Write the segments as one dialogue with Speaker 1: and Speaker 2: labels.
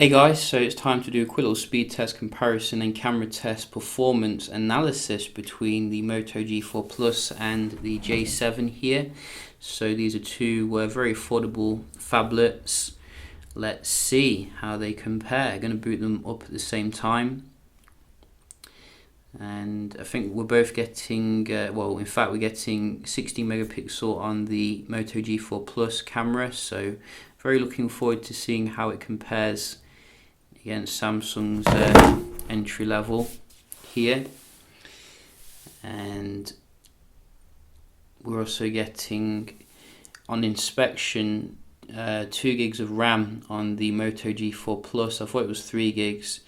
Speaker 1: Hey guys, so it's time to do a quick little speed test comparison and camera test performance analysis between the Moto G4 Plus and the J7 here. So these are two very affordable phablets. Let's see how they compare. I'm going to boot them up at the same time. And I think we're both getting, in fact we're getting 60 megapixel on the Moto G4 Plus camera. So very looking forward to seeing how it compares against Samsung's entry level here. And we're also getting on inspection 2 gigs of RAM on the Moto G4 Plus. I thought it was 3 gigs,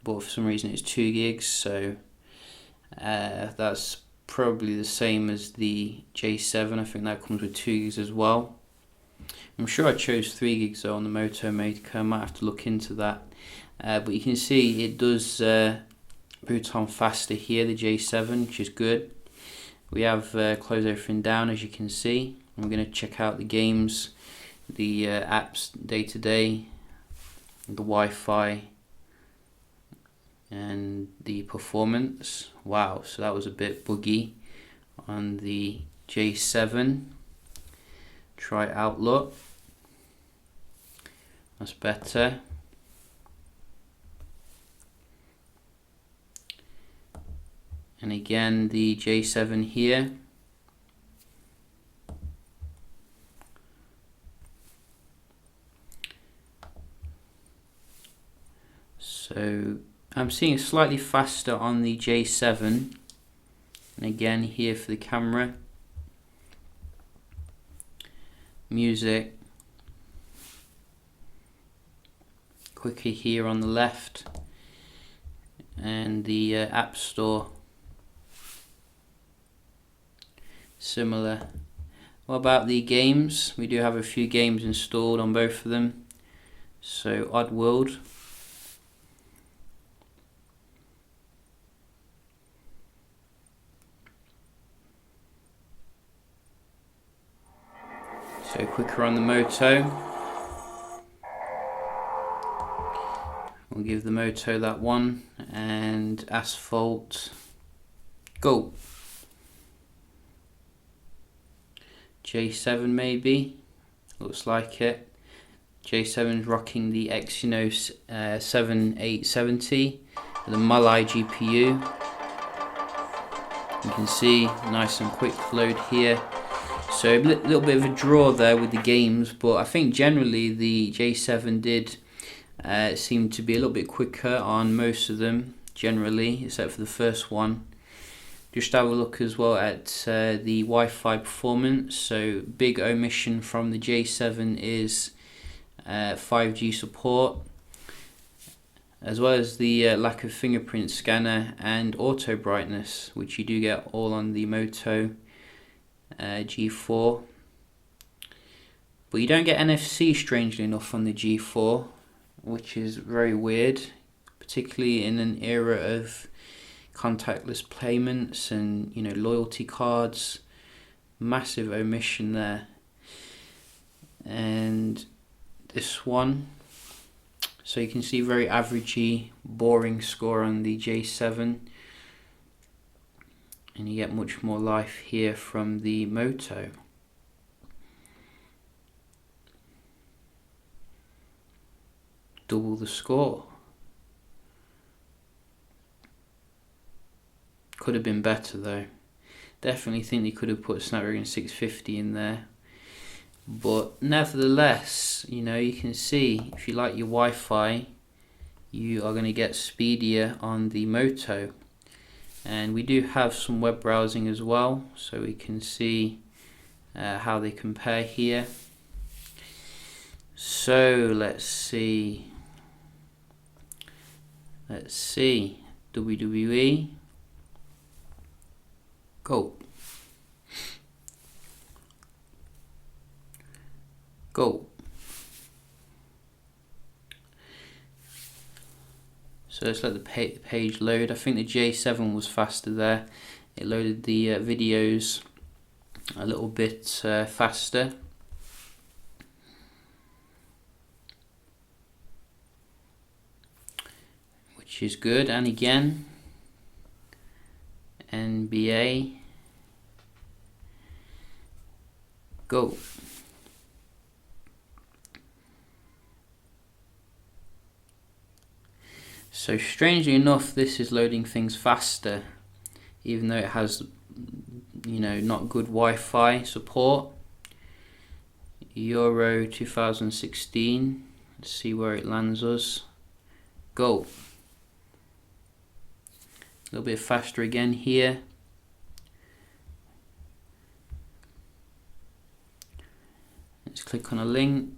Speaker 1: but for some reason it's 2 gigs, so that's probably the same as the J7. I think that comes with 2 gigs as well. I'm sure I chose 3 gigs though on the Moto Maker. I might have to look into that. But you can see it does boot on faster here, the J7, which is good. We have closed everything down, as you can see. I'm going to check out the games, the apps day to day, the Wi-Fi, and the performance. Wow, so that was a bit buggy on the J7. Try Outlook. That's better. And again, the J7 here. So I'm seeing slightly faster on the J7. And again here for the camera. Music. Quicker here on the left. And the App Store. Similar. What about the games? We do have a few games installed on both of them. So Oddworld. So quicker on the Moto. We'll give the Moto that one. And Asphalt. Go. J7 maybe, looks like it. J7's rocking the Exynos 7870 with a Mali GPU. You can see nice and quick load here. So a little bit of a draw there with the games, but I think generally the J7 did seem to be a little bit quicker on most of them, generally, except for the first one. Just have a look as well at the Wi-Fi performance. So big omission from the J7 is 5G support, as well as the lack of fingerprint scanner and auto brightness, which you do get all on the Moto G4. But you don't get NFC, strangely enough, on the G4, which is very weird, particularly in an era of contactless payments and loyalty cards. Massive omission there. And this one, so you can see very averagey, boring score on the J7, and you get much more life here from the Moto. Double the score. Could have been better though. Definitely think they could have put Snapdragon 650 in there. But nevertheless, you can see if you like your Wi-Fi, you are going to get speedier on the Moto. And we do have some web browsing as well, so we can see how they compare here. So let's see. WWE. Go. So let's let the page load. I think the J7 was faster there. It loaded the videos a little bit faster. which is good. And again, NBA, go. So strangely enough, this is loading things faster, even though it has, not good Wi-Fi support. Euro 2016, let's see where it lands us. Go. A little bit faster again here. Let's click on a link.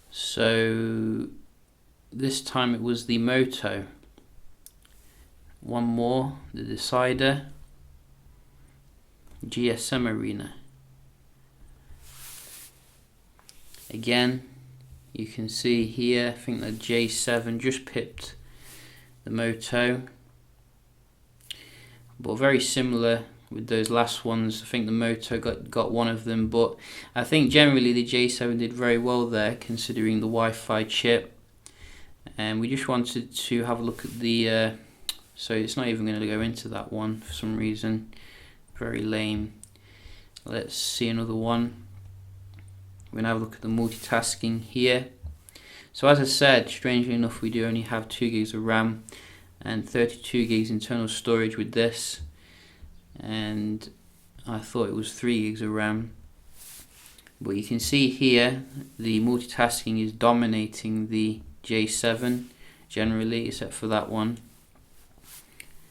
Speaker 1: So this time it was the Moto. One more, the decider. GSM Arena. Again, you can see here, I think the J7 just pipped the Moto, but very similar with those last ones. I think the Moto got one of them, but I think generally the J7 did very well there, considering the Wi-Fi chip. And we just wanted to have a look at the so it's not even going to go into that one for some reason. Very lame. Let's see another one. We're going to have a look at the multitasking here. So as I said, strangely enough, we do only have 2 gigs of RAM and 32 gigs internal storage with this. And I thought it was 3 gigs of RAM. But you can see here, the multitasking is dominating the J7 generally, except for that one.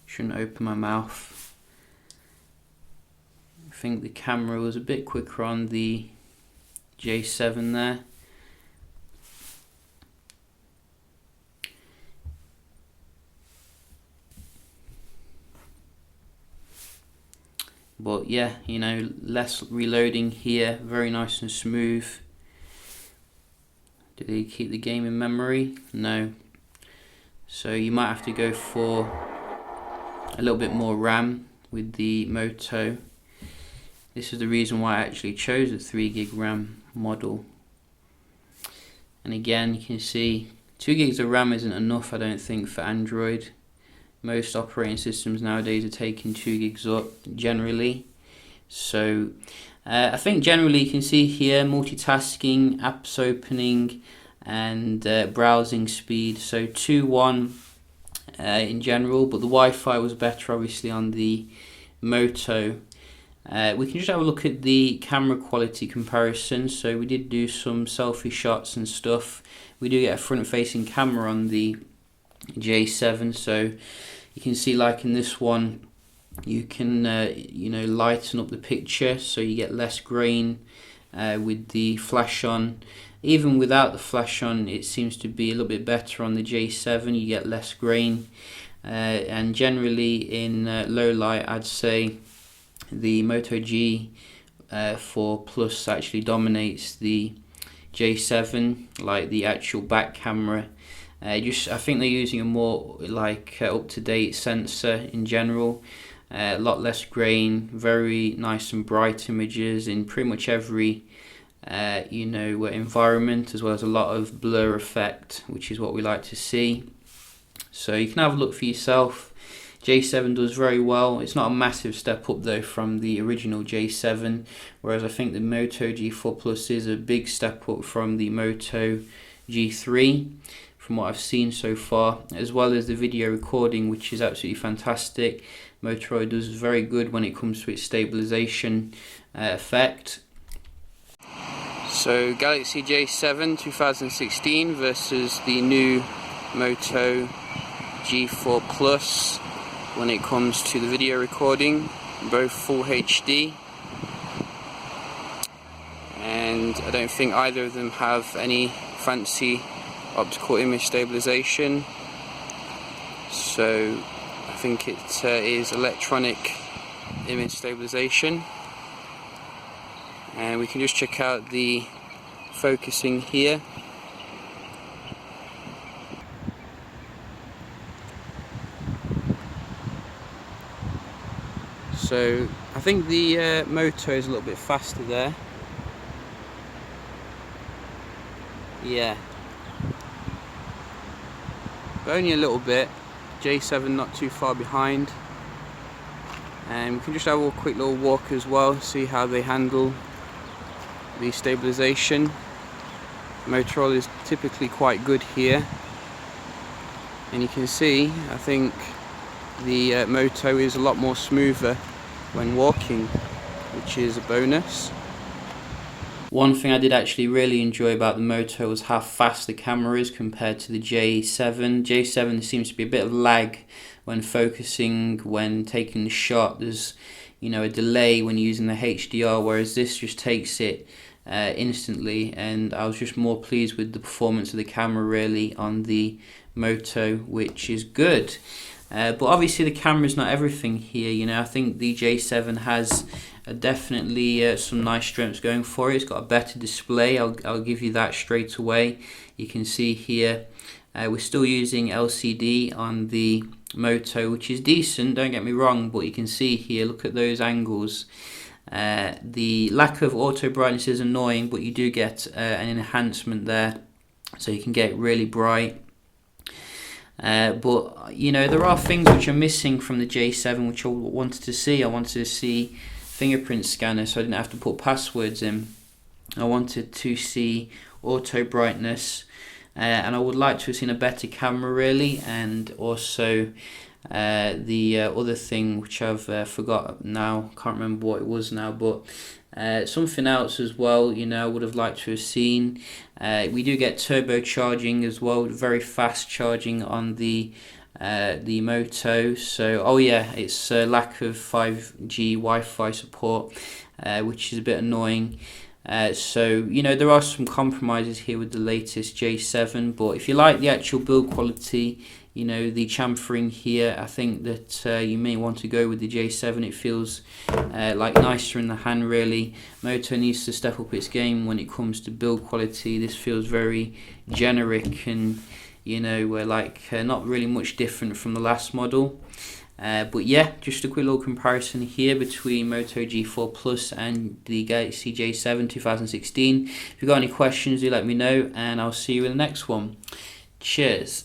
Speaker 1: Shouldn't open my mouth. I think the camera was a bit quicker on the J7 there. But yeah, less reloading here, very nice and smooth. Did they keep the game in memory? No. So you might have to go for a little bit more RAM with the Moto. This is the reason why I actually chose a 3 gig RAM model. And again, you can see 2 gigs of RAM isn't enough, I don't think, for Android. Most operating systems nowadays are taking 2 gigs up generally. So I think generally you can see here multitasking, apps opening, and browsing speed. So 2.1 in general, but the Wi-Fi was better obviously on the Moto. We can just have a look at the camera quality comparison. So we did do some selfie shots and stuff. We do get a front-facing camera on the J7, so you can see, like in this one, you can lighten up the picture so you get less grain with the flash on. Even without the flash on, it seems to be a little bit better on the J7. You get less grain, and generally in low light, I'd say the Moto G4 Plus actually dominates the J7, like the actual back camera. I think they're using a more up-to-date sensor in general. A lot less grain, very nice and bright images in pretty much every environment, as well as a lot of blur effect, which is what we like to see. So you can have a look for yourself. J7 does very well. It's not a massive step up though from the original J7, whereas I think the Moto G4 Plus is a big step up from the Moto G3 from what I've seen so far, as well as the video recording, which is absolutely fantastic. Motorola does very good when it comes to its stabilization effect. So Galaxy J7 2016 versus the new Moto G4 Plus when it comes to the video recording, both full HD, and I don't think either of them have any fancy optical image stabilization, so I think it is electronic image stabilization. And we can just check out the focusing here. So I think the Moto is a little bit faster there. Yeah, but only a little bit. J7 not too far behind. And we can just have a quick little walk as well, see how they handle the stabilization. Motorola is typically quite good here, and you can see I think the Moto is a lot more smoother when walking, which is a bonus. One thing I did actually really enjoy about the Moto was how fast the camera is compared to the J7. J7 seems to be a bit of lag when focusing, when taking the shot. There's, a delay when using the HDR, whereas this just takes it instantly, and I was just more pleased with the performance of the camera really on the Moto, which is good. But obviously the camera's not everything here. I think the J7 has definitely some nice strengths going for it. It's got a better display, I'll give you that straight away. You can see here we're still using LCD on the Moto, which is decent, don't get me wrong, but you can see here, look at those angles. The lack of auto brightness is annoying, but you do get an enhancement there, so you can get really bright. But there are things which are missing from the J7 which I wanted to see. I wanted to see fingerprint scanner, so I didn't have to put passwords in. I wanted to see auto brightness, and I would like to have seen a better camera really, and also the other thing which I've forgot now, can't remember what it was now, but something else as well, I would have liked to have seen. We do get turbocharging as well, very fast charging on the Moto. So it's lack of 5G Wi-Fi support, which is a bit annoying. So there are some compromises here with the latest J7, but if you like the actual build quality, the chamfering here, I think that you may want to go with the J7. It feels like nicer in the hand really. Moto needs to step up its game when it comes to build quality. This feels very generic and not really much different from the last model. But yeah, just a quick little comparison here between Moto G4 Plus and the Galaxy J7 2016. If you've got any questions, do let me know, and I'll see you in the next one. Cheers.